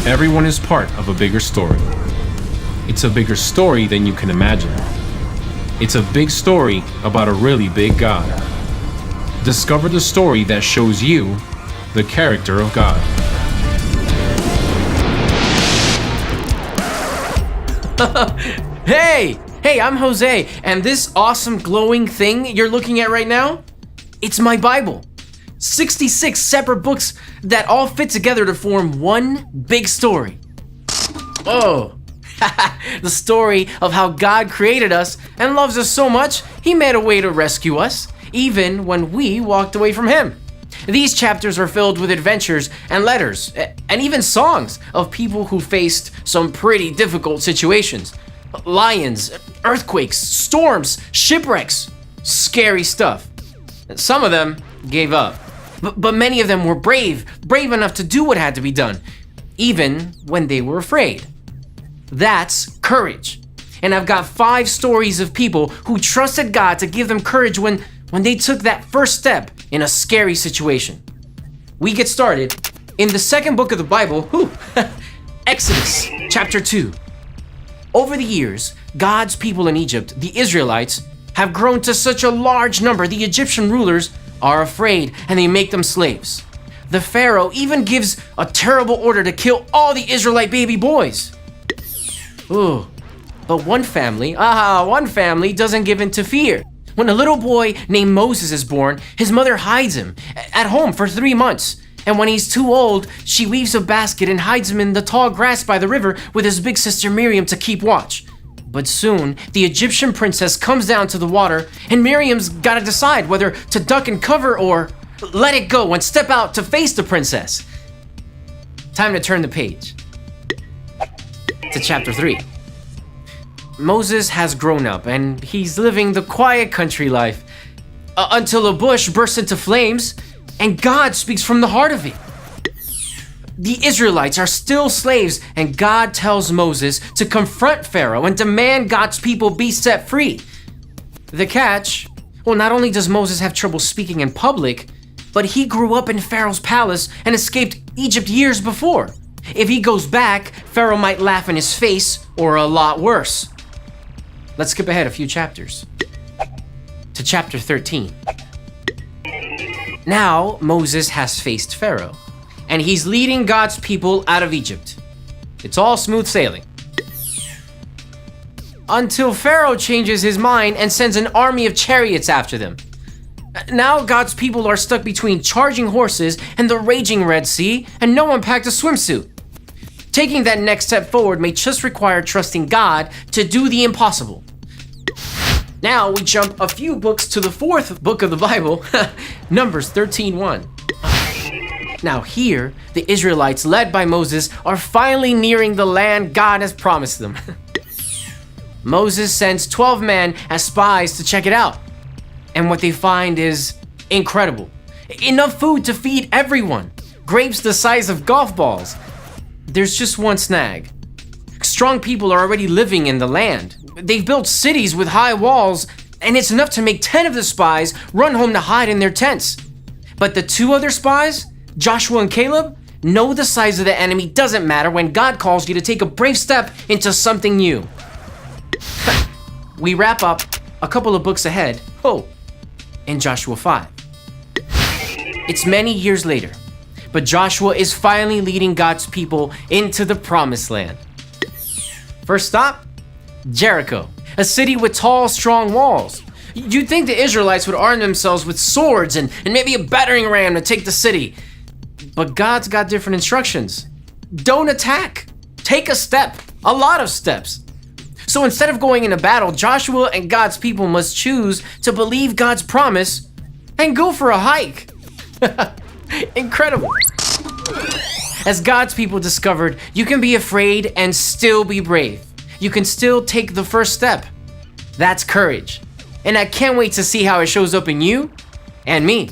Everyone is part of a bigger story. It's a bigger story than you can imagine. It's a big story about a really big God. Discover the story that shows you the character of God. Hey, I'm Jose, and this awesome glowing thing you're looking at right now, it's my Bible. 66 separate books that all fit together to form one big story. Oh, the story of how God created us and loves us so much, he made a way to rescue us, even when we walked away from him. These chapters are filled with adventures and letters, and even songs of people who faced some pretty difficult situations. Lions, earthquakes, storms, shipwrecks, scary stuff. Some of them gave up, but many of them were brave enough to do what had to be done, even when they were afraid. That's courage. And I've got 5 stories of people who trusted God to give them courage when they took that first step in a scary situation. We get started in the second book of the Bible, Exodus chapter 2. Over the years, God's people in Egypt, the Israelites, have grown to such a large number the Egyptian rulers are afraid and they make them slaves. The Pharaoh even gives a terrible order to kill all the Israelite baby boys. But one family doesn't give in to fear. When a little boy named Moses is born, his mother hides him at home for 3 months. And when he's too old, she weaves a basket and hides him in the tall grass by the river with his big sister Miriam to keep watch. But soon, the Egyptian princess comes down to the water, and Miriam's gotta decide whether to duck and cover or let it go and step out to face the princess. Time to turn the page to chapter 3. Moses has grown up and he's living the quiet country life until a bush bursts into flames and God speaks from the heart of it. The Israelites are still slaves and God tells Moses to confront Pharaoh and demand God's people be set free. The catch, not only does Moses have trouble speaking in public, but he grew up in Pharaoh's palace and escaped Egypt years before. If he goes back, Pharaoh might laugh in his face or a lot worse. Let's skip ahead a few chapters to chapter 13. Now Moses has faced Pharaoh, and he's leading God's people out of Egypt. It's all smooth sailing. Until Pharaoh changes his mind and sends an army of chariots after them. Now God's people are stuck between charging horses and the raging Red Sea, and no one packed a swimsuit. Taking that next step forward may just require trusting God to do the impossible. Now we jump a few books to the 4th book of the Bible, Numbers 13:1. Now here, the Israelites, led by Moses, are finally nearing the land God has promised them. Moses sends 12 men as spies to check it out. And what they find is incredible. Enough food to feed everyone. Grapes the size of golf balls. There's just one snag. Strong people are already living in the land. They've built cities with high walls, and it's enough to make 10 of the spies run home to hide in their tents. But the 2 other spies, Joshua and Caleb, know the size of the enemy doesn't matter when God calls you to take a brave step into something new. We wrap up a couple of books ahead, in Joshua 5. It's many years later, but Joshua is finally leading God's people into the promised land. First stop, Jericho, a city with tall, strong walls. You'd think the Israelites would arm themselves with swords and maybe a battering ram to take the city. But God's got different instructions. Don't attack. Take a step, a lot of steps. So instead of going into battle, Joshua and God's people must choose to believe God's promise and go for a hike. Incredible. As God's people discovered, you can be afraid and still be brave. You can still take the first step. That's courage. And I can't wait to see how it shows up in you and me.